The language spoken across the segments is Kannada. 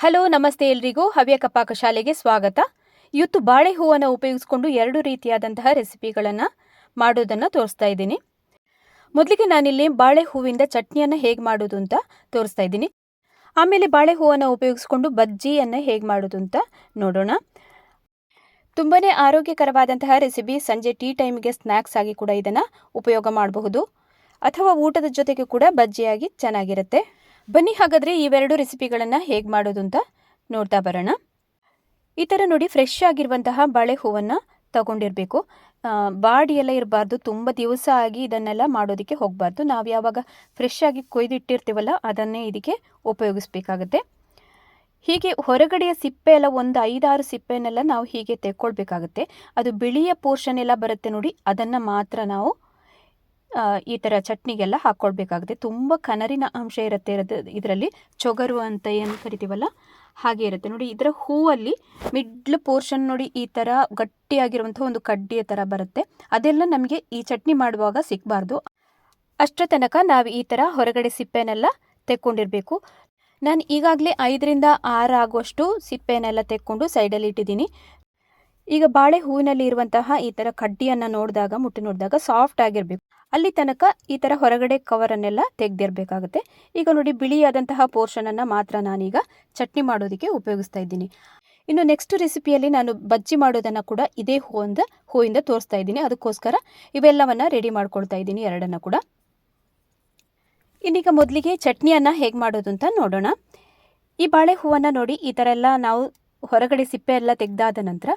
ಹಲೋ ನಮಸ್ತೆ ಎಲ್ರಿಗೂ ಹವ್ಯಕ ಪಾಕಶಾಲೆಗೆ ಸ್ವಾಗತ. ಇವತ್ತು ಬಾಳೆ ಹೂವನ್ನು ಉಪಯೋಗಿಸಿಕೊಂಡು 2 ರೀತಿಯಾದಂತಹ ರೆಸಿಪಿಗಳನ್ನು ಮಾಡೋದನ್ನು ತೋರಿಸ್ತಾ ಇದ್ದೀನಿ. ಮೊದಲಿಗೆ ನಾನಿಲ್ಲಿ ಬಾಳೆ ಹೂವಿಂದ ಚಟ್ನಿಯನ್ನು ಹೇಗೆ ಮಾಡೋದು ಅಂತ ತೋರಿಸ್ತಾ ಇದ್ದೀನಿ. ಆಮೇಲೆ ಬಾಳೆ ಹೂವನ್ನು ಉಪಯೋಗಿಸಿಕೊಂಡು ಬಜ್ಜಿಯನ್ನು ಹೇಗೆ ಮಾಡೋದು ಅಂತ ನೋಡೋಣ. ತುಂಬಾನೇ ಆರೋಗ್ಯಕರವಾದಂತಹ ರೆಸಿಪಿ. ಸಂಜೆ ಟೀ ಟೈಮ್ಗೆ ಸ್ನ್ಯಾಕ್ಸ್ ಆಗಿ ಕೂಡ ಇದನ್ನು ಉಪಯೋಗ ಮಾಡಬಹುದು, ಅಥವಾ ಊಟದ ಜೊತೆಗೆ ಕೂಡ ಬಜ್ಜಿಯಾಗಿ ಚೆನ್ನಾಗಿರುತ್ತೆ. ಬನ್ನಿ ಹಾಗಾದರೆ ಇವೆರಡು ರೆಸಿಪಿಗಳನ್ನು ಹೇಗೆ ಮಾಡೋದು ಅಂತ ನೋಡ್ತಾ ಬರೋಣ. ಈ ಥರ ನೋಡಿ, ಫ್ರೆಶ್ ಆಗಿರುವಂತಹ ಬಾಳೆ ಹೂವನ್ನು ತಗೊಂಡಿರಬೇಕು. ಬಾಡಿ ಎಲ್ಲ ಇರಬಾರ್ದು, ತುಂಬ ದಿವಸ ಆಗಿ ಇದನ್ನೆಲ್ಲ ಮಾಡೋದಕ್ಕೆ ಹೋಗಬಾರ್ದು. ನಾವು ಯಾವಾಗ ಫ್ರೆಶ್ ಆಗಿ ಕೊಯ್ದಿಟ್ಟಿರ್ತೀವಲ್ಲ ಅದನ್ನೇ ಇದಕ್ಕೆ ಉಪಯೋಗಿಸ್ಬೇಕಾಗುತ್ತೆ. ಹೀಗೆ ಹೊರಗಡೆಯ ಸಿಪ್ಪೆ ಎಲ್ಲ ಒಂದು 5-6 ಸಿಪ್ಪೆನೆಲ್ಲ ನಾವು ಹೀಗೆ ತೆಕ್ಕೊಳ್ಬೇಕಾಗುತ್ತೆ. ಅದು ಬಿಳಿಯ ಪೋರ್ಷನ್ ಎಲ್ಲ ಬರುತ್ತೆ ನೋಡಿ, ಅದನ್ನು ಮಾತ್ರ ನಾವು ಈ ಥರ ಚಟ್ನಿಗೆಲ್ಲ ಹಾಕ್ಕೊಳ್ಬೇಕಾಗುತ್ತೆ. ತುಂಬ ಕನರಿನ ಅಂಶ ಇರುತ್ತೆ ಇದರಲ್ಲಿ, ಚೊಗರು ಅಂತ ಏನು ಕರಿತೀವಲ್ಲ ಹಾಗೆ ಇರುತ್ತೆ ನೋಡಿ. ಇದರ ಹೂವಲ್ಲಿ ಮಿಡ್ಲ್ ಪೋರ್ಷನ್ ನೋಡಿ ಈ ಥರ ಗಟ್ಟಿಯಾಗಿರುವಂಥ ಒಂದು ಕಡ್ಡಿಯ ಥರ ಬರುತ್ತೆ. ಅದೆಲ್ಲ ನಮಗೆ ಈ ಚಟ್ನಿ ಮಾಡುವಾಗ ಸಿಗಬಾರ್ದು. ಅಷ್ಟರ ತನಕ ನಾವು ಈ ಥರ ಹೊರಗಡೆ ಸಿಪ್ಪೆನೆಲ್ಲ ತೆಕ್ಕೊಂಡಿರಬೇಕು. ನಾನು ಈಗಾಗಲೇ 5-6 ಆಗುವಷ್ಟು ಸಿಪ್ಪೆನೆಲ್ಲ ತೆಕ್ಕೊಂಡು ಸೈಡಲ್ಲಿ ಇಟ್ಟಿದ್ದೀನಿ. ಈಗ ಬಾಳೆ ಹೂವಿನಲ್ಲಿ ಇರುವಂತಹ ಈ ಥರ ಕಡ್ಡಿಯನ್ನು ಮುಟ್ಟಿ ನೋಡಿದಾಗ ಸಾಫ್ಟ್ ಆಗಿರಬೇಕು. ಅಲ್ಲಿ ತನಕ ಈ ಥರ ಹೊರಗಡೆ ಕವರನ್ನೆಲ್ಲ ತೆಗೆದಿರಬೇಕಾಗುತ್ತೆ. ಈಗ ನೋಡಿ, ಬಿಳಿಯಾದಂತಹ ಪೋರ್ಷನನ್ನು ಮಾತ್ರ ನಾನೀಗ ಚಟ್ನಿ ಮಾಡೋದಕ್ಕೆ ಉಪಯೋಗಿಸ್ತಾ ಇದ್ದೀನಿ. ಇನ್ನು ನೆಕ್ಸ್ಟ್ ರೆಸಿಪಿಯಲ್ಲಿ ನಾನು ಬಜ್ಜಿ ಮಾಡೋದನ್ನು ಕೂಡ ಇದೇ ಹೂವಿಂದ ತೋರಿಸ್ತಾ ಇದ್ದೀನಿ. ಅದಕ್ಕೋಸ್ಕರ ಇವೆಲ್ಲವನ್ನು ರೆಡಿ ಮಾಡ್ಕೊಳ್ತಾ ಇದ್ದೀನಿ, ಎರಡನ್ನು ಕೂಡ. ಇನ್ನೀಗ ಮೊದಲಿಗೆ ಚಟ್ನಿಯನ್ನು ಹೇಗೆ ಮಾಡೋದು ಅಂತ ನೋಡೋಣ. ಈ ಬಾಳೆ ಹೂವನ್ನು ನೋಡಿ, ಈ ಥರ ಎಲ್ಲ ನಾವು ಹೊರಗಡೆ ಸಿಪ್ಪೆ ಎಲ್ಲ ತೆಗೆದಾದ ನಂತರ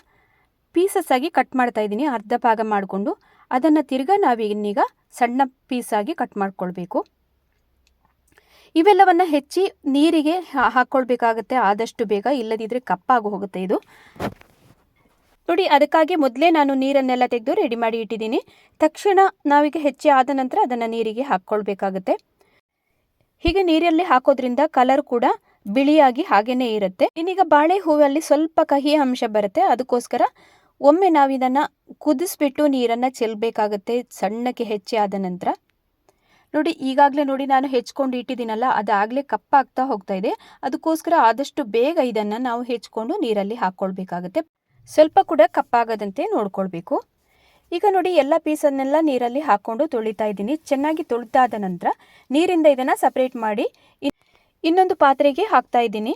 ಪೀಸಸ್ ಆಗಿ ಕಟ್ ಮಾಡ್ತಾ ಇದ್ದೀನಿ, ಅರ್ಧ ಭಾಗ ಮಾಡಿಕೊಂಡು. ಅದನ್ನು ತಿರ್ಗಾ ನಾವೀಗ ಸಣ್ಣ ಪೀಸಾಗಿ ಕಟ್ ಮಾಡ್ಕೊಳ್ಬೇಕು. ಇವೆಲ್ಲವನ್ನು ಹೆಚ್ಚಿ ನೀರಿಗೆ ಹಾಕ್ಕೊಳ್ಬೇಕಾಗತ್ತೆ ಆದಷ್ಟು ಬೇಗ, ಇಲ್ಲದಿದ್ದರೆ ಕಪ್ಪಾಗಿ ಹೋಗುತ್ತೆ ಇದು ನೋಡಿ. ಅದಕ್ಕಾಗಿ ಮೊದಲೇ ನಾನು ನೀರನ್ನೆಲ್ಲ ತೆಗೆದು ರೆಡಿ ಮಾಡಿ ಇಟ್ಟಿದ್ದೀನಿ. ತಕ್ಷಣ ನಾವೀಗ ಹೆಚ್ಚಿ ಆದ ನಂತರ ಅದನ್ನು ನೀರಿಗೆ ಹಾಕ್ಕೊಳ್ಬೇಕಾಗತ್ತೆ. ಹೀಗೆ ನೀರಲ್ಲಿ ಹಾಕೋದ್ರಿಂದ ಕಲರ್ ಕೂಡ ಬಿಳಿಯಾಗಿ ಹಾಗೇನೇ ಇರುತ್ತೆ. ಇನ್ನೀಗ ಬಾಳೆ ಹೂವಲ್ಲಿ ಸ್ವಲ್ಪ ಕಹಿ ಅಂಶ ಬರುತ್ತೆ, ಅದಕ್ಕೋಸ್ಕರ ಒಮ್ಮೆ ನಾವು ಇದನ್ನು ಕುದಿಸ್ಬಿಟ್ಟು ನೀರನ್ನು ಚೆಲ್ಲಬೇಕಾಗತ್ತೆ ಸಣ್ಣಕ್ಕೆ ಹೆಚ್ಚಿ ಆದ ನಂತರ. ನೋಡಿ, ಈಗಾಗಲೇ ನೋಡಿ ನಾನು ಹೆಚ್ಕೊಂಡು ಇಟ್ಟಿದ್ದೀನಲ್ಲ, ಅದಾಗಲೇ ಕಪ್ಪಾಗ್ತಾ ಹೋಗ್ತಾ ಇದೆ. ಅದಕ್ಕೋಸ್ಕರ ಆದಷ್ಟು ಬೇಗ ಇದನ್ನು ನಾವು ಹೆಚ್ಕೊಂಡು ನೀರಲ್ಲಿ ಹಾಕ್ಕೊಳ್ಬೇಕಾಗತ್ತೆ. ಸ್ವಲ್ಪ ಕೂಡ ಕಪ್ಪಾಗದಂತೆ ನೋಡ್ಕೊಳ್ಬೇಕು. ಈಗ ನೋಡಿ, ಎಲ್ಲ ಪೀಸನ್ನೆಲ್ಲ ನೀರಲ್ಲಿ ಹಾಕ್ಕೊಂಡು ತೊಳಿತಾ ಇದ್ದೀನಿ. ಚೆನ್ನಾಗಿ ತೊಳೆದಾದ ನಂತರ ನೀರಿಂದ ಇದನ್ನು ಸಪ್ರೇಟ್ ಮಾಡಿ ಇನ್ನೊಂದು ಪಾತ್ರೆಗೆ ಹಾಕ್ತಾ ಇದ್ದೀನಿ.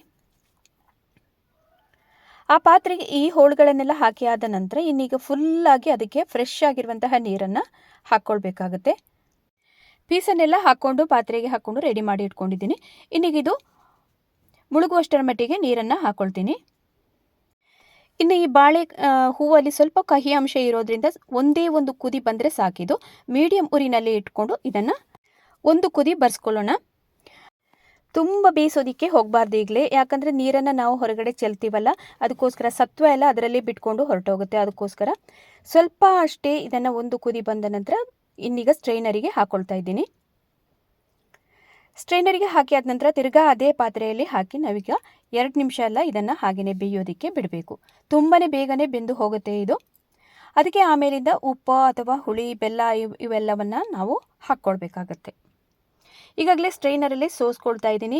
ಆ ಪಾತ್ರೆಗೆ ಈ ಹೋಳುಗಳನ್ನೆಲ್ಲ ಹಾಕಿ ಆದ ನಂತರ ಇನ್ನೀಗ ಫುಲ್ಲಾಗಿ ಅದಕ್ಕೆ ಫ್ರೆಶ್ ಆಗಿರುವಂತಹ ನೀರನ್ನು ಹಾಕ್ಕೊಳ್ಬೇಕಾಗತ್ತೆ. ಪೀಸನ್ನೆಲ್ಲ ಹಾಕ್ಕೊಂಡು ಪಾತ್ರೆಗೆ ಹಾಕ್ಕೊಂಡು ರೆಡಿ ಮಾಡಿ ಇಟ್ಕೊಂಡಿದ್ದೀನಿ. ಇನ್ನೀಗ ಇದು ಮುಳುಗುವಷ್ಟರ ಮಟ್ಟಿಗೆ ನೀರನ್ನು ಹಾಕ್ಕೊಳ್ತೀನಿ. ಇನ್ನು ಈ ಬಾಳೆ ಹೂವಲ್ಲಿ ಸ್ವಲ್ಪ ಕಹಿ ಅಂಶ ಇರೋದ್ರಿಂದ ಒಂದೇ ಒಂದು ಕುದಿ ಬಂದರೆ ಸಾಕಿದು. ಮೀಡಿಯಂ ಉರಿನಲ್ಲಿ ಇಟ್ಕೊಂಡು ಇದನ್ನು ಒಂದು ಕುದಿ ಬರ್ಸ್ಕೊಳ್ಳೋಣ. ತುಂಬ ಬೇಯಿಸೋದಕ್ಕೆ ಹೋಗಬಾರ್ದು ಈಗಲೇ, ಯಾಕಂದರೆ ನೀರನ್ನು ನಾವು ಹೊರಗಡೆ ಚೆಲ್ತೀವಲ್ಲ, ಅದಕ್ಕೋಸ್ಕರ ಸತ್ವ ಎಲ್ಲ ಅದರಲ್ಲಿ ಬಿಟ್ಕೊಂಡು ಹೊರಟೋಗುತ್ತೆ. ಅದಕ್ಕೋಸ್ಕರ ಸ್ವಲ್ಪ ಅಷ್ಟೇ ಇದನ್ನು ಒಂದು ಕುದಿ ಬಂದ ನಂತರ ಇನ್ನೀಗ ಸ್ಟ್ರೈನರಿಗೆ ಹಾಕ್ಕೊಳ್ತಾ ಇದ್ದೀನಿ. ಸ್ಟ್ರೈನರಿಗೆ ಹಾಕಿ ಆದ ನಂತರ ತಿರ್ಗಾ ಅದೇ ಪಾತ್ರೆಯಲ್ಲಿ ಹಾಕಿ ನಾವೀಗ 2 ನಿಮಿಷ ಎಲ್ಲ ಇದನ್ನು ಹಾಗೆಯೇ ಬೇಯೋದಕ್ಕೆ ಬಿಡಬೇಕು. ತುಂಬಾ ಬೇಗನೆ ಬೆಂದು ಹೋಗುತ್ತೆ ಇದು. ಅದಕ್ಕೆ ಆಮೇಲಿಂದ ಉಪ್ಪು ಅಥವಾ ಹುಳಿ, ಬೆಲ್ಲ ಇವೆಲ್ಲವನ್ನು ನಾವು ಹಾಕ್ಕೊಳ್ಬೇಕಾಗತ್ತೆ. ಈಗಾಗಲೇ ಸ್ಟ್ರೈನರಲ್ಲಿ ಸೋಸ್ಕೊಳ್ತಾ ಇದ್ದೀನಿ.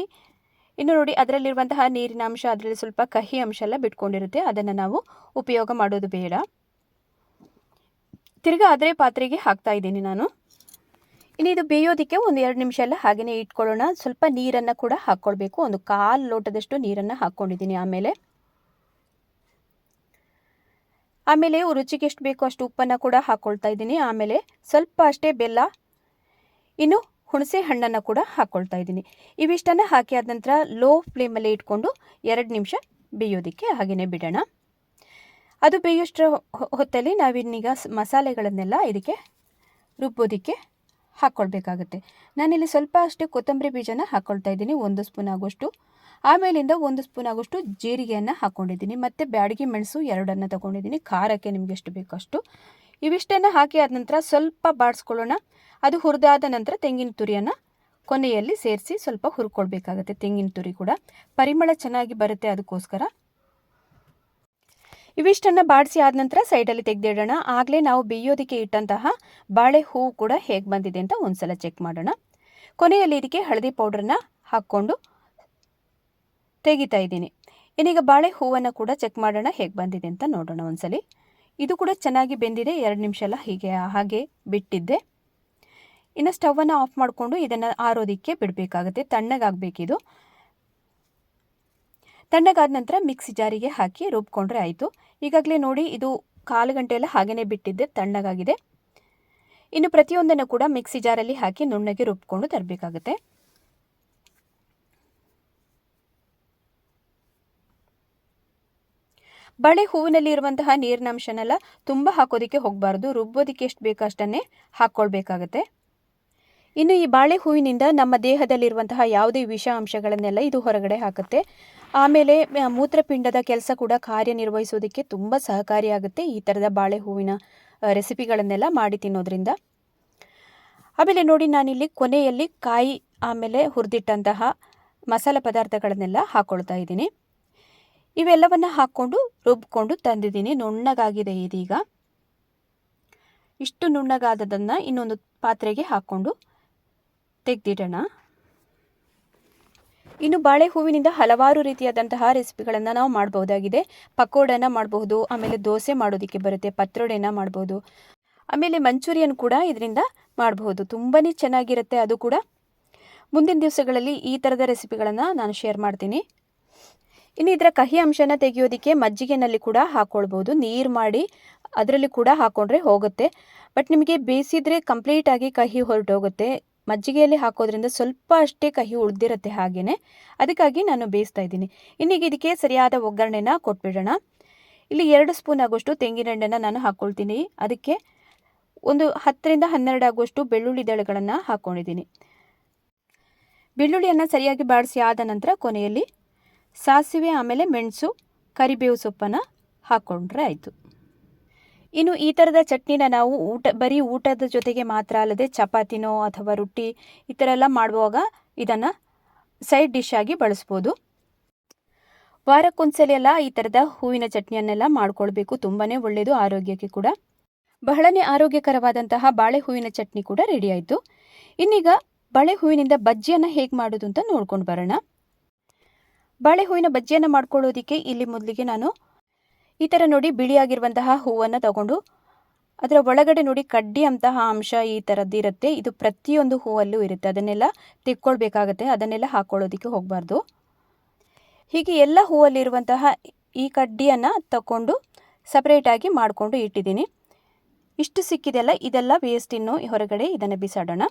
ಇನ್ನು ನೋಡಿ, ಅದರಲ್ಲಿರುವಂತಹ ನೀರಿನ ಅಂಶ, ಅದರಲ್ಲಿ ಸ್ವಲ್ಪ ಕಹಿ ಅಂಶ ಎಲ್ಲ ಬಿಟ್ಕೊಂಡಿರುತ್ತೆ, ಅದನ್ನು ನಾವು ಉಪಯೋಗ ಮಾಡೋದು ಬೇಡ. ತಿರ್ಗಾ ಅದೇ ಪಾತ್ರೆಗೆ ಹಾಕ್ತಾ ಇದ್ದೀನಿ ನಾನು. ಇನ್ನು ಇದು ಬೇಯೋದಕ್ಕೆ ಒಂದು 2 ನಿಮಿಷ ಎಲ್ಲ ಹಾಗೆಯೇ ಇಟ್ಕೊಳ್ಳೋಣ. ಸ್ವಲ್ಪ ನೀರನ್ನು ಕೂಡ ಹಾಕ್ಕೊಳ್ಬೇಕು. ಒಂದು 1/4 ಲೋಟದಷ್ಟು ನೀರನ್ನು ಹಾಕ್ಕೊಂಡಿದ್ದೀನಿ. ಆಮೇಲೆ ರುಚಿಗೆ ಎಷ್ಟು ಬೇಕೋ ಅಷ್ಟು ಉಪ್ಪನ್ನು ಕೂಡ ಹಾಕ್ಕೊಳ್ತಾ ಇದ್ದೀನಿ. ಆಮೇಲೆ ಸ್ವಲ್ಪ ಅಷ್ಟೇ ಬೆಲ್ಲ, ಇನ್ನು ಹುಣಸೆ ಹಣ್ಣನ್ನು ಕೂಡ ಹಾಕ್ಕೊಳ್ತಾ ಇದ್ದೀನಿ. ಇವಿಷ್ಟನ್ನು ಹಾಕಿ ಆದ ನಂತರ ಲೋ ಫ್ಲೇಮಲ್ಲಿ ಇಟ್ಕೊಂಡು 2 ನಿಮಿಷ ಬೇಯೋದಕ್ಕೆ ಹಾಗೆಯೇ ಬಿಡೋಣ. ಅದು ಬೇಯೋಷ್ಟರ ಹೊತ್ತಲ್ಲಿ ನಾವಿನ್ನೀಗ ಮಸಾಲೆಗಳನ್ನೆಲ್ಲ ಇದಕ್ಕೆ ರುಬ್ಬೋದಕ್ಕೆ ಹಾಕ್ಕೊಳ್ಬೇಕಾಗುತ್ತೆ. ನಾನಿಲ್ಲಿ ಸ್ವಲ್ಪ ಅಷ್ಟೇ ಕೊತ್ತಂಬರಿ ಬೀಜನ ಹಾಕ್ಕೊಳ್ತಾ ಇದ್ದೀನಿ, 1 ಸ್ಪೂನ್ ಆಗುವಷ್ಟು. ಆಮೇಲಿಂದ 1 ಸ್ಪೂನ್ ಆಗುವಷ್ಟು ಜೀರಿಗೆಯನ್ನು ಹಾಕ್ಕೊಂಡಿದ್ದೀನಿ. ಮತ್ತು ಬ್ಯಾಡಗಿ ಮೆಣಸು 2 ತೊಗೊಂಡಿದ್ದೀನಿ, ಖಾರಕ್ಕೆ ನಿಮಗೆ ಎಷ್ಟು ಬೇಕೋ ಅಷ್ಟು. ಇವಿಷ್ಟನ್ನು ಹಾಕಿ ಆದ ನಂತರ ಸ್ವಲ್ಪ ಬಾಡಿಸ್ಕೊಳ್ಳೋಣ. ಅದು ಹುರಿದಾದ ನಂತರ ತೆಂಗಿನ ತುರಿಯನ್ನು ಕೊನೆಯಲ್ಲಿ ಸೇರಿಸಿ ಸ್ವಲ್ಪ ಹುರ್ಕೊಳ್ಬೇಕಾಗತ್ತೆ. ತೆಂಗಿನ ತುರಿ ಕೂಡ ಪರಿಮಳ ಚೆನ್ನಾಗಿ ಬರುತ್ತೆ, ಅದಕ್ಕೋಸ್ಕರ. ಇವಿಷ್ಟನ್ನು ಬಾಡಿಸಿ ಆದ ನಂತರ ಸೈಡಲ್ಲಿ ತೆಗೆದಿಡೋಣ. ಆಗಲೇ ನಾವು ಬೇಯೋದಕ್ಕೆ ಇಟ್ಟಂತಹ ಬಾಳೆ ಹೂವು ಕೂಡ ಹೇಗೆ ಬಂದಿದೆ ಅಂತ ಒಂದ್ಸಲ ಚೆಕ್ ಮಾಡೋಣ. ಕೊನೆಯಲ್ಲಿ ಇದಕ್ಕೆ ಹಳದಿ ಪೌಡ್ರನ್ನ ಹಾಕ್ಕೊಂಡು ತೆಗಿತಾ ಇದ್ದೀನಿ. ಇನ್ನೀಗ ಬಾಳೆ ಹೂವನ್ನು ಕೂಡ ಚೆಕ್ ಮಾಡೋಣ ಹೇಗೆ ಬಂದಿದೆ ಅಂತ ನೋಡೋಣ ಒಂದ್ಸಲಿ. ಇದು ಕೂಡ ಚೆನ್ನಾಗಿ ಬೆಂದಿದೆ. 2 ನಿಮಿಷ ಎಲ್ಲ ಹಾಗೆ ಬಿಟ್ಟಿದ್ದೆ. ಇನ್ನು ಸ್ಟವನ್ನು ಆಫ್ ಮಾಡಿಕೊಂಡು ಇದನ್ನು ಆರೋದಕ್ಕೆ ಬಿಡಬೇಕಾಗುತ್ತೆ. ತಣ್ಣಗಾಗಬೇಕಿದು. ತಣ್ಣಗಾದ ನಂತರ ಮಿಕ್ಸಿ ಜಾರಿಗೆ ಹಾಕಿ ರುಬ್ಕೊಂಡ್ರೆ ಆಯಿತು. ಈಗಾಗಲೇ ನೋಡಿ ಇದು 1/4 ಗಂಟೆ ಎಲ್ಲ ಹಾಗೇ ಬಿಟ್ಟಿದ್ದೆ, ತಣ್ಣಗಾಗಿದೆ. ಇನ್ನು ಪ್ರತಿಯೊಂದನ್ನು ಕೂಡ ಮಿಕ್ಸಿ ಜಾರಲ್ಲಿ ಹಾಕಿ ನುಣ್ಣಗೆ ರುಬ್ಕೊಂಡು ತರಬೇಕಾಗುತ್ತೆ. ಬಾಳೆ ಹೂವಿನಲ್ಲಿ ಇರುವಂತಹ ನೀರಿನ ಅಂಶನೆಲ್ಲ ತುಂಬ ಹಾಕೋದಕ್ಕೆ ಹೋಗಬಾರ್ದು. ರುಬ್ಬೋದಕ್ಕೆ ಎಷ್ಟು ಬೇಕೋ ಅಷ್ಟನ್ನೇ ಹಾಕ್ಕೊಳ್ಬೇಕಾಗತ್ತೆ. ಇನ್ನು ಈ ಬಾಳೆ ಹೂವಿನಿಂದ ನಮ್ಮ ದೇಹದಲ್ಲಿರುವಂತಹ ಯಾವುದೇ ವಿಷ ಅಂಶಗಳನ್ನೆಲ್ಲ ಇದು ಹೊರಗಡೆ ಹಾಕುತ್ತೆ. ಆಮೇಲೆ ಮೂತ್ರಪಿಂಡದ ಕೆಲಸ ಕೂಡ ಕಾರ್ಯನಿರ್ವಹಿಸೋದಕ್ಕೆ ತುಂಬ ಸಹಕಾರಿಯಾಗುತ್ತೆ ಈ ಥರದ ಬಾಳೆ ಹೂವಿನ ರೆಸಿಪಿಗಳನ್ನೆಲ್ಲ ಮಾಡಿ ತಿನ್ನೋದ್ರಿಂದ. ಆಮೇಲೆ ನೋಡಿ, ನಾನಿಲ್ಲಿ ಕೊನೆಯಲ್ಲಿ ಕಾಯಿ ಆಮೇಲೆ ಹುರಿದಿಟ್ಟಂತಹ ಮಸಾಲ ಪದಾರ್ಥಗಳನ್ನೆಲ್ಲ ಹಾಕ್ಕೊಳ್ತಾ ಇದ್ದೀನಿ. ಇವೆಲ್ಲವನ್ನು ಹಾಕ್ಕೊಂಡು ರುಬ್ಕೊಂಡು ತಂದಿದ್ದೀನಿ. ನುಣ್ಣಗಾಗಿದೆ ಇದೀಗ. ಇಷ್ಟು ನುಣ್ಣಗಾದದನ್ನು ಇನ್ನೊಂದು ಪಾತ್ರೆಗೆ ಹಾಕ್ಕೊಂಡು ತೆಗೆದಿಡೋಣ. ಇನ್ನು ಬಾಳೆ ಹೂವಿನಿಂದ ಹಲವಾರು ರೀತಿಯಾದಂತಹ ರೆಸಿಪಿಗಳನ್ನು ನಾವು ಮಾಡಬಹುದಾಗಿದೆ. ಪಕೋಡನ ಮಾಡಬಹುದು, ಆಮೇಲೆ ದೋಸೆ ಮಾಡೋದಕ್ಕೆ ಬರುತ್ತೆ, ಪತ್ರೊಡೆನ ಮಾಡ್ಬೋದು, ಆಮೇಲೆ ಮಂಚೂರಿಯನ್ ಕೂಡ ಇದರಿಂದ ಮಾಡಬಹುದು. ತುಂಬಾ ಚೆನ್ನಾಗಿರುತ್ತೆ ಅದು ಕೂಡ. ಮುಂದಿನ ದಿವಸಗಳಲ್ಲಿ ಈ ಥರದ ರೆಸಿಪಿಗಳನ್ನು ನಾನು ಶೇರ್ ಮಾಡ್ತೀನಿ. ಇನ್ನು ಇದರ ಕಹಿ ಅಂಶನ ತೆಗೆಯೋದಕ್ಕೆ ಮಜ್ಜಿಗೆನಲ್ಲಿ ಕೂಡ ಹಾಕ್ಕೊಳ್ಬೋದು. ನೀರು ಮಾಡಿ ಅದರಲ್ಲಿ ಕೂಡ ಹಾಕ್ಕೊಂಡ್ರೆ ಹೋಗುತ್ತೆ. ಬಟ್ ನಿಮಗೆ ಬೇಯಿಸಿದರೆ ಕಂಪ್ಲೀಟಾಗಿ ಕಹಿ ಹೊರಟೋಗುತ್ತೆ. ಮಜ್ಜಿಗೆಯಲ್ಲಿ ಹಾಕೋದ್ರಿಂದ ಸ್ವಲ್ಪ ಅಷ್ಟೇ ಕಹಿ ಉಳಿದಿರುತ್ತೆ ಹಾಗೆಯೇ. ಅದಕ್ಕಾಗಿ ನಾನು ಬೇಯಿಸ್ತಾ ಇದ್ದೀನಿ. ಇನ್ನೀಗ ಇದಕ್ಕೆ ಸರಿಯಾದ ಒಗ್ಗರಣೆನ ಕೊಟ್ಬಿಡೋಣ. ಇಲ್ಲಿ 2 ಸ್ಪೂನ್ ಆಗೋಷ್ಟು ತೆಂಗಿನೆಣ್ಣೆನ ನಾನು ಹಾಕ್ಕೊಳ್ತೀನಿ. ಅದಕ್ಕೆ ಒಂದು 10 ರಿಂದ 12 ಆಗುವಷ್ಟು ಬೆಳ್ಳುಳ್ಳಿ ದಳಗಳನ್ನು ಹಾಕ್ಕೊಂಡಿದ್ದೀನಿ. ಬೆಳ್ಳುಳ್ಳಿಯನ್ನು ಸರಿಯಾಗಿ ಬಾಡಿಸಿ ಆದ ನಂತರ ಕೊನೆಯಲ್ಲಿ ಸಾಸಿವೆ, ಆಮೇಲೆ ಮೆಣಸು, ಕರಿಬೇವು ಸೊಪ್ಪನ್ನು ಹಾಕ್ಕೊಂಡ್ರೆ ಆಯಿತು. ಇನ್ನು ಈ ಥರದ ಚಟ್ನಿನ ನಾವು ಬರೀ ಊಟದ ಜೊತೆಗೆ ಮಾತ್ರ ಅಲ್ಲದೆ ಚಪಾತಿನೋ ಅಥವಾ ರೊಟ್ಟಿ ಈ ಥರ ಎಲ್ಲ ಮಾಡುವಾಗ ಇದನ್ನು ಸೈಡ್ ಡಿಶ್ ಆಗಿ ಬಳಸ್ಬೋದು. ವಾರಕ್ಕೊಂದ್ಸಲ ಎಲ್ಲ ಈ ಥರದ ಹೂವಿನ ಚಟ್ನಿಯನ್ನೆಲ್ಲ ಮಾಡ್ಕೊಳ್ಬೇಕು. ತುಂಬಾ ಒಳ್ಳೆಯದು ಆರೋಗ್ಯಕ್ಕೆ ಕೂಡ. ಬಹಳನೇ ಆರೋಗ್ಯಕರವಾದಂತಹ ಬಾಳೆ ಹೂವಿನ ಚಟ್ನಿ ಕೂಡ ರೆಡಿ ಆಯಿತು. ಇನ್ನೀಗ ಬಾಳೆ ಹೂವಿನಿಂದ ಬಜ್ಜಿಯನ್ನು ಹೇಗೆ ಮಾಡೋದು ಅಂತ ನೋಡ್ಕೊಂಡು ಬರೋಣ. ಬಾಳೆ ಹೂವಿನ ಬಜ್ಜಿಯನ್ನು ಮಾಡ್ಕೊಳ್ಳೋದಕ್ಕೆ ಇಲ್ಲಿ ಮೊದಲಿಗೆ ನಾನು ಈ ಥರ ನೋಡಿ ಬಿಳಿಯಾಗಿರುವಂತಹ ಹೂವನ್ನು ತಗೊಂಡು ಅದರ ಒಳಗಡೆ ನೋಡಿ ಕಡ್ಡಿ ಅಂತಹ ಅಂಶ ಈ ಥರದ್ದಿರುತ್ತೆ. ಇದು ಪ್ರತಿಯೊಂದು ಹೂವಲ್ಲೂ ಇರುತ್ತೆ. ಅದನ್ನೆಲ್ಲ ತೆಕ್ಕೊಳ್ಬೇಕಾಗತ್ತೆ. ಅದನ್ನೆಲ್ಲ ಹಾಕ್ಕೊಳ್ಳೋದಕ್ಕೆ ಹೋಗಬಾರ್ದು. ಹೀಗೆ ಎಲ್ಲ ಹೂವಲ್ಲಿರುವಂತಹ ಈ ಕಡ್ಡಿಯನ್ನು ತಗೊಂಡು ಸಪ್ರೇಟಾಗಿ ಮಾಡಿಕೊಂಡು ಇಟ್ಟಿದ್ದೀನಿ. ಇಷ್ಟು ಸಿಕ್ಕಿದೆಲ್ಲ ಇದೆಲ್ಲ ವೇಸ್ಟ್. ಇನ್ನು ಹೊರಗಡೆ ಇದನ್ನು ಬಿಸಾಡೋಣ.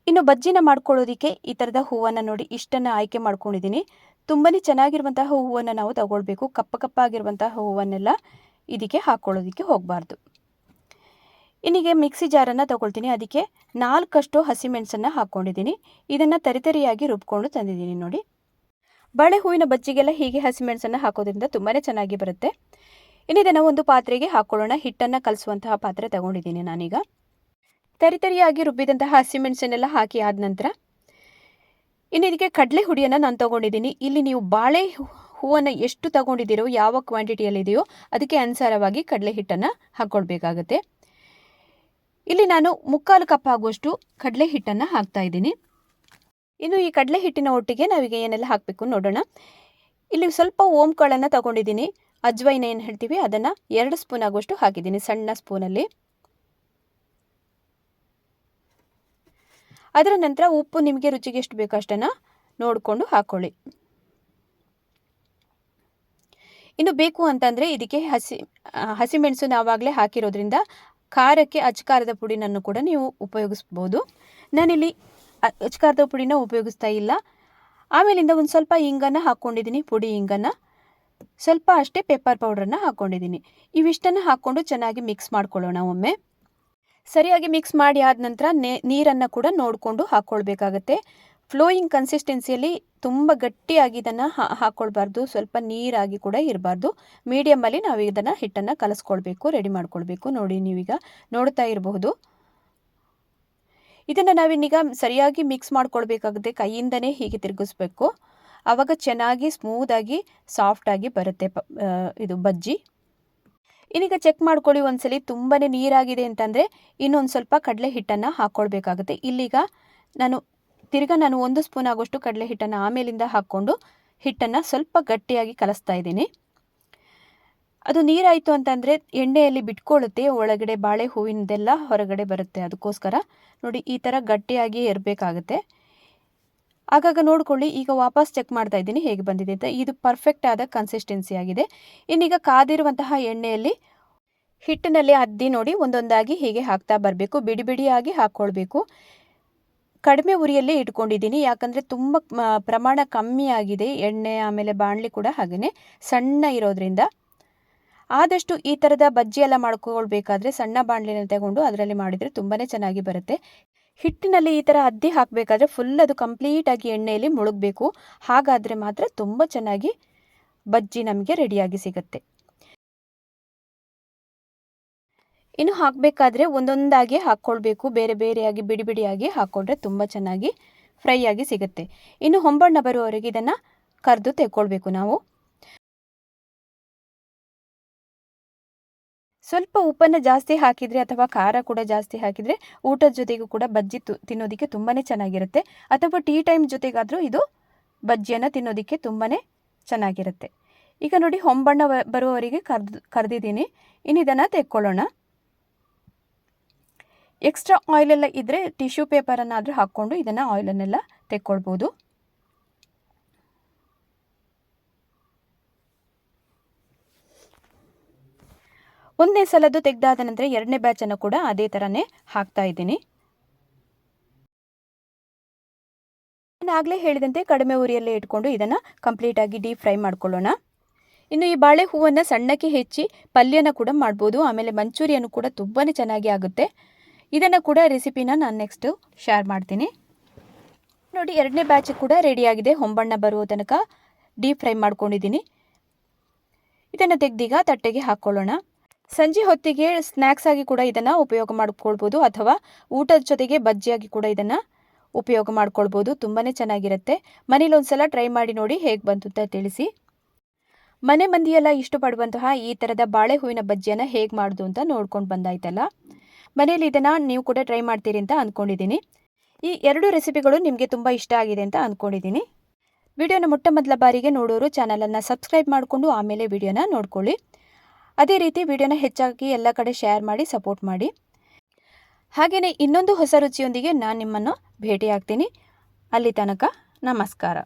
ಇನ್ನು ಬಜ್ಜಿನ ಮಾಡ್ಕೊಳ್ಳೋದಕ್ಕೆ ಈ ಥರದ ಹೂವನ್ನು ನೋಡಿ ಇಷ್ಟನ್ನು ಆಯ್ಕೆ ಮಾಡ್ಕೊಂಡಿದ್ದೀನಿ. ತುಂಬಾ ಚೆನ್ನಾಗಿರುವಂತಹ ಹೂವನ್ನು ನಾವು ತಗೊಳ್ಬೇಕು. ಕಪ್ಪಾಗಿರುವಂತಹ ಹೂವನ್ನೆಲ್ಲ ಇದಕ್ಕೆ ಹಾಕ್ಕೊಳ್ಳೋದಕ್ಕೆ ಹೋಗಬಾರ್ದು. ಇನ್ನೀಗ ಮಿಕ್ಸಿ ಜಾರನ್ನು ತಗೊಳ್ತೀನಿ. ಅದಕ್ಕೆ 4 ಹಸಿಮೆಣಸನ್ನು ಹಾಕ್ಕೊಂಡಿದ್ದೀನಿ. ಇದನ್ನು ತರಿತರಿಯಾಗಿ ರುಬ್ಕೊಂಡು ತಂದಿದ್ದೀನಿ ನೋಡಿ. ಬಾಳೆ ಹೂವಿನ ಬಜ್ಜಿಗೆಲ್ಲ ಹೀಗೆ ಹಸಿಮೆಣಸನ್ನು ಹಾಕೋದ್ರಿಂದ ತುಂಬಾ ಚೆನ್ನಾಗಿ ಬರುತ್ತೆ. ಇನ್ನು ಇದನ್ನು ಒಂದು ಪಾತ್ರೆಗೆ ಹಾಕ್ಕೊಳ್ಳೋಣ. ಹಿಟ್ಟನ್ನು ಕಲಸುವಂತಹ ಪಾತ್ರೆ ತಗೊಂಡಿದ್ದೀನಿ ನಾನೀಗ. ತರಿತರಿಯಾಗಿ ರುಬ್ಬಿದಂತಹ ಹಸಿಮೆಣಸನ್ನೆಲ್ಲ ಹಾಕಿ ಆದ ನಂತರ ಇನ್ನು ಇದಕ್ಕೆ ಕಡಲೆ ಹುಡಿಯನ್ನು ನಾನು ತೊಗೊಂಡಿದ್ದೀನಿ. ಇಲ್ಲಿ ನೀವು ಬಾಳೆ ಹೂವನ್ನು ಎಷ್ಟು ತಗೊಂಡಿದ್ದೀರೋ, ಯಾವ ಕ್ವಾಂಟಿಟಿಯಲ್ಲಿದೆಯೋ ಅದಕ್ಕೆ ಅನುಸಾರವಾಗಿ ಕಡಲೆ ಹಿಟ್ಟನ್ನು ಹಾಕ್ಕೊಳ್ಬೇಕಾಗತ್ತೆ. ಇಲ್ಲಿ ನಾನು 3/4 ಕಪ್ ಆಗುವಷ್ಟು ಕಡಲೆ ಹಿಟ್ಟನ್ನು ಹಾಕ್ತಾ ಇದ್ದೀನಿ. ಇನ್ನು ಈ ಕಡಲೆ ಹಿಟ್ಟಿನ ಒಟ್ಟಿಗೆ ನಾವೀಗ ಏನೆಲ್ಲ ಹಾಕಬೇಕು ನೋಡೋಣ. ಇಲ್ಲಿ ಸ್ವಲ್ಪ ಓಂಕಾಳನ್ನು ತಗೊಂಡಿದ್ದೀನಿ. ಅಜ್ವೈನ ಏನು ಹೇಳ್ತೀವಿ ಅದನ್ನು 2 ಸ್ಪೂನ್ ಆಗುವಷ್ಟು ಹಾಕಿದ್ದೀನಿ, ಸಣ್ಣ ಸ್ಪೂನಲ್ಲಿ. ಅದರ ನಂತರ ಉಪ್ಪು ನಿಮಗೆ ರುಚಿಗೆ ಎಷ್ಟು ಬೇಕೋ ಅಷ್ಟನ್ನು ನೋಡಿಕೊಂಡು ಹಾಕ್ಕೊಳ್ಳಿ. ಇನ್ನು ಬೇಕು ಅಂತಂದರೆ ಇದಕ್ಕೆ ಹಸಿಮೆಣಸು ನಾವಾಗಲೇ ಹಾಕಿರೋದ್ರಿಂದ ಖಾರಕ್ಕೆ ಅಚ್ಕಾರದ ಪುಡಿನನ್ನು ಕೂಡ ನೀವು ಉಪಯೋಗಿಸ್ಬೋದು. ನಾನಿಲ್ಲಿ ಅಚ್ಕಾರದ ಪುಡಿನ ಉಪಯೋಗಿಸ್ತಾ ಇಲ್ಲ. ಆಮೇಲಿಂದ ಒಂದು ಸ್ವಲ್ಪ ಇಂಗನ್ನು ಹಾಕ್ಕೊಂಡಿದ್ದೀನಿ, ಪುಡಿ ಇಂಗನ್ನು. ಸ್ವಲ್ಪ ಅಷ್ಟೇ ಪೆಪ್ಪರ್ ಪೌಡ್ರನ್ನು ಹಾಕ್ಕೊಂಡಿದ್ದೀನಿ. ಇವಿಷ್ಟನ್ನು ಹಾಕ್ಕೊಂಡು ಚೆನ್ನಾಗಿ ಮಿಕ್ಸ್ ಮಾಡ್ಕೊಳ್ಳೋಣ. ಒಮ್ಮೆ ಸರಿಯಾಗಿ ಮಿಕ್ಸ್ ಮಾಡಿ ಆದ ನಂತರ ನೀರನ್ನು ಕೂಡ ನೋಡಿಕೊಂಡು ಹಾಕ್ಕೊಳ್ಬೇಕಾಗತ್ತೆ. ಫ್ಲೋಯಿಂಗ್ ಕನ್ಸಿಸ್ಟೆನ್ಸಿಯಲ್ಲಿ ತುಂಬ ಗಟ್ಟಿಯಾಗಿ ಇದನ್ನು ಹಾಕ್ಕೊಳ್ಬಾರ್ದು, ಸ್ವಲ್ಪ ನೀರಾಗಿ ಕೂಡ ಇರಬಾರ್ದು. ಮೀಡಿಯಮಲ್ಲಿ ನಾವು ಇದನ್ನು ಹಿಟ್ಟನ್ನು ಕಲಿಸ್ಕೊಳ್ಬೇಕು, ರೆಡಿ ಮಾಡ್ಕೊಳ್ಬೇಕು. ನೋಡಿ, ನೀವೀಗ ನೋಡ್ತಾ ಇರಬಹುದು. ಇದನ್ನು ನಾವಿನ್ನೀಗ ಸರಿಯಾಗಿ ಮಿಕ್ಸ್ ಮಾಡ್ಕೊಳ್ಬೇಕಾಗುತ್ತೆ. ಕೈಯಿಂದನೇ ಹೀಗೆ ತಿರುಗಿಸ್ಬೇಕು. ಆವಾಗ ಚೆನ್ನಾಗಿ ಸ್ಮೂದಾಗಿ ಸಾಫ್ಟಾಗಿ ಬರುತ್ತೆ ಇದು ಬಜ್ಜಿ. ಇನ್ನೀಗ ಚೆಕ್ ಮಾಡ್ಕೊಳ್ಳಿ ಒಂದ್ಸಲಿ. ತುಂಬಾ ನೀರಾಗಿದೆ ಅಂತಂದರೆ ಇನ್ನೊಂದು ಸ್ವಲ್ಪ ಕಡಲೆ ಹಿಟ್ಟನ್ನು ಹಾಕ್ಕೊಳ್ಬೇಕಾಗುತ್ತೆ. ಇಲ್ಲಿಗ ನಾನು 1 ಸ್ಪೂನ್ ಆಗೋಷ್ಟು ಕಡಲೆ ಹಿಟ್ಟನ್ನು ಆಮೇಲಿಂದ ಹಾಕ್ಕೊಂಡು ಹಿಟ್ಟನ್ನು ಸ್ವಲ್ಪ ಗಟ್ಟಿಯಾಗಿ ಕಲಿಸ್ತಾ ಇದ್ದೀನಿ. ಅದು ನೀರಾಯಿತು ಅಂತಂದರೆ ಎಣ್ಣೆಯಲ್ಲಿ ಬಿಟ್ಕೊಳ್ಳುತ್ತೆ, ಒಳಗಡೆ ಬಾಳೆ ಹೂವಿನದೆಲ್ಲ ಹೊರಗಡೆ ಬರುತ್ತೆ. ಅದಕ್ಕೋಸ್ಕರ ನೋಡಿ ಈ ಥರ ಗಟ್ಟಿಯಾಗಿ ಇರಬೇಕಾಗುತ್ತೆ. ಆಗಾಗ ನೋಡ್ಕೊಳ್ಳಿ. ಈಗ ವಾಪಸ್ ಚೆಕ್ ಮಾಡ್ತಾ ಇದ್ದೀನಿ ಹೇಗೆ ಬಂದಿದೆ ಅಂತ. ಇದು ಪರ್ಫೆಕ್ಟ್ ಆದ ಕನ್ಸಿಸ್ಟೆನ್ಸಿ ಆಗಿದೆ. ಇನ್ನೀಗ ಕಾದಿರುವಂತಹ ಎಣ್ಣೆಯಲ್ಲಿ ಹಿಟ್ಟಿನಲ್ಲಿ ಅದ್ದಿ ನೋಡಿ ಒಂದೊಂದಾಗಿ ಹೀಗೆ ಹಾಕ್ತಾ ಬರಬೇಕು. ಬಿಡಿ ಬಿಡಿಯಾಗಿ ಹಾಕ್ಕೊಳ್ಬೇಕು. ಕಡಿಮೆ ಉರಿಯಲ್ಲೇ ಇಟ್ಕೊಂಡಿದ್ದೀನಿ, ಯಾಕಂದರೆ ತುಂಬ ಪ್ರಮಾಣ ಕಮ್ಮಿ ಆಗಿದೆ ಎಣ್ಣೆ, ಆಮೇಲೆ ಬಾಣಲಿ ಕೂಡ ಹಾಗೆಯೇ ಸಣ್ಣ ಇರೋದ್ರಿಂದ. ಆದಷ್ಟು ಈ ಥರದ ಬಜ್ಜಿ ಎಲ್ಲ ಮಾಡ್ಕೊಳ್ಬೇಕಾದ್ರೆ ಸಣ್ಣ ಬಾಣಲಿನ ತಗೊಂಡು ಅದರಲ್ಲಿ ಮಾಡಿದರೆ ತುಂಬಾ ಚೆನ್ನಾಗಿ ಬರುತ್ತೆ. ಹಿಟ್ಟಿನಲ್ಲಿ ಈ ಥರ ಅದ್ದಿ ಹಾಕಬೇಕಾದ್ರೆ ಫುಲ್ ಅದು ಕಂಪ್ಲೀಟಾಗಿ ಎಣ್ಣೆಯಲ್ಲಿ ಮುಳುಗಬೇಕು. ಹಾಗಾದರೆ ಮಾತ್ರ ತುಂಬ ಚೆನ್ನಾಗಿ ಬಜ್ಜಿ ನಮಗೆ ರೆಡಿಯಾಗಿ ಸಿಗುತ್ತೆ. ಇನ್ನು ಹಾಕಬೇಕಾದ್ರೆ ಒಂದೊಂದಾಗಿ ಹಾಕ್ಕೊಳ್ಬೇಕು. ಬೇರೆ ಬೇರೆಯಾಗಿ ಬಿಡಿ ಬಿಡಿಯಾಗಿ ಹಾಕ್ಕೊಂಡ್ರೆ ತುಂಬ ಚೆನ್ನಾಗಿ ಫ್ರೈ ಆಗಿ ಸಿಗುತ್ತೆ. ಇನ್ನು ಹೊಂಬಣ್ಣ ಬರುವವರೆಗೆ ಇದನ್ನು ಕರೆದು ತೆಕ್ಕೊಳ್ಬೇಕು ನಾವು. ಸ್ವಲ್ಪ ಉಪ್ಪನ್ನು ಜಾಸ್ತಿ ಹಾಕಿದರೆ ಅಥವಾ ಖಾರ ಕೂಡ ಜಾಸ್ತಿ ಹಾಕಿದರೆ ಊಟದ ಜೊತೆಗೂ ಕೂಡ ಬಜ್ಜಿ ತಿನ್ನೋದಕ್ಕೆ ತುಂಬಾ ಚೆನ್ನಾಗಿರುತ್ತೆ. ಅಥವಾ ಟೀ ಟೈಮ್ ಜೊತೆಗಾದರೂ ಇದು ಬಜ್ಜಿಯನ್ನು ತಿನ್ನೋದಕ್ಕೆ ತುಂಬಾ ಚೆನ್ನಾಗಿರುತ್ತೆ. ಈಗ ನೋಡಿ ಹೊಂಬಣ್ಣ ಬರುವವರೆಗೆ ಕರೆದಿದ್ದೀನಿ. ಇನ್ನು ಇದನ್ನು ತೆಕ್ಕೊಳ್ಳೋಣ. ಎಕ್ಸ್ಟ್ರಾ ಆಯಿಲೆಲ್ಲ ಇದ್ದರೆ ಟಿಶ್ಯೂ ಪೇಪರನ್ನಾದರೂ ಹಾಕ್ಕೊಂಡು ಇದನ್ನು ಆಯಿಲನ್ನೆಲ್ಲ ತೆಕ್ಕೊಳ್ಬೋದು. ಒಂದನೇ ಸಲದ್ದು ತೆಗೆದಾದ ನಂತರ ಎರಡನೇ ಬ್ಯಾಚನ್ನು ಕೂಡ ಅದೇ ಥರನೇ ಹಾಕ್ತಾ ಇದ್ದೀನಿ. ಆಗಲೇ ಹೇಳಿದಂತೆ ಕಡಿಮೆ ಉರಿಯಲ್ಲೇ ಇಟ್ಕೊಂಡು ಇದನ್ನು ಕಂಪ್ಲೀಟಾಗಿ ಡೀಪ್ ಫ್ರೈ ಮಾಡ್ಕೊಳ್ಳೋಣ. ಇನ್ನು ಈ ಬಾಳೆ ಹೂವನ್ನು ಸಣ್ಣಕ್ಕೆ ಹೆಚ್ಚಿ ಪಲ್ಯನ ಕೂಡ ಮಾಡ್ಬೋದು. ಆಮೇಲೆ ಮಂಚೂರಿಯನ್ನು ಕೂಡ ತುಂಬಾ ಚೆನ್ನಾಗಿ ಆಗುತ್ತೆ. ಇದನ್ನು ಕೂಡ ರೆಸಿಪಿನ ನಾನು ನೆಕ್ಸ್ಟು ಶೇರ್ ಮಾಡ್ತೀನಿ. ನೋಡಿ ಎರಡನೇ ಬ್ಯಾಚ್ ಕೂಡ ರೆಡಿಯಾಗಿದೆ. ಹೊಂಬಣ್ಣ ಬರುವ ತನಕ ಡೀಪ್ ಫ್ರೈ ಮಾಡ್ಕೊಂಡಿದ್ದೀನಿ. ಇದನ್ನು ತೆಗೆದೀಗ ತಟ್ಟೆಗೆ ಹಾಕ್ಕೊಳ್ಳೋಣ. ಸಂಜೆ ಹೊತ್ತಿಗೆ ಸ್ನ್ಯಾಕ್ಸ್ ಆಗಿ ಕೂಡ ಇದನ್ನು ಉಪಯೋಗ ಮಾಡ್ಕೊಳ್ಬೋದು, ಅಥವಾ ಊಟದ ಜೊತೆಗೆ ಬಜ್ಜಿಯಾಗಿ ಕೂಡ ಇದನ್ನು ಉಪಯೋಗ ಮಾಡ್ಕೊಳ್ಬೋದು. ತುಂಬಾ ಚೆನ್ನಾಗಿರುತ್ತೆ. ಮನೇಲಿ ಒಂದ್ಸಲ ಟ್ರೈ ಮಾಡಿ ನೋಡಿ ಹೇಗೆ ಬಂತು ಅಂತ ತಿಳಿಸಿ. ಮನೆ ಮಂದಿಯೆಲ್ಲ ಇಷ್ಟಪಡುವಂತಹ ಈ ಥರದ ಬಾಳೆ ಹೂವಿನ ಬಜ್ಜಿಯನ್ನು ಹೇಗೆ ಮಾಡೋದು ಅಂತ ನೋಡ್ಕೊಂಡು ಬಂದಾಯ್ತಲ್ಲ. ಮನೇಲಿ ಇದನ್ನು ನೀವು ಕೂಡ ಟ್ರೈ ಮಾಡ್ತೀರಿ ಅಂತ ಅಂದ್ಕೊಂಡಿದ್ದೀನಿ. ಈ ಎರಡು ರೆಸಿಪಿಗಳು ನಿಮಗೆ ತುಂಬ ಇಷ್ಟ ಆಗಿದೆ ಅಂತ ಅಂದ್ಕೊಂಡಿದ್ದೀನಿ. ವಿಡಿಯೋನ ಮೊಟ್ಟ ಮೊದಲ ಬಾರಿಗೆ ನೋಡೋರು ಚಾನಲನ್ನು ಸಬ್ಸ್ಕ್ರೈಬ್ ಮಾಡಿಕೊಂಡು ಆಮೇಲೆ ವಿಡಿಯೋನ ನೋಡ್ಕೊಳ್ಳಿ. ಅದೇ ರೀತಿ ವಿಡಿಯೋನ ಹೆಚ್ಚಾಗಿ ಎಲ್ಲ ಕಡೆ ಶೇರ್ ಮಾಡಿ ಸಪೋರ್ಟ್ ಮಾಡಿ. ಹಾಗೆಯೇ ಇನ್ನೊಂದು ಹೊಸ ರುಚಿಯೊಂದಿಗೆ ನಾನು ನಿಮ್ಮನ್ನು ಭೇಟಿಯಾಗ್ತೀನಿ. ಅಲ್ಲಿ ತನಕ ನಮಸ್ಕಾರ.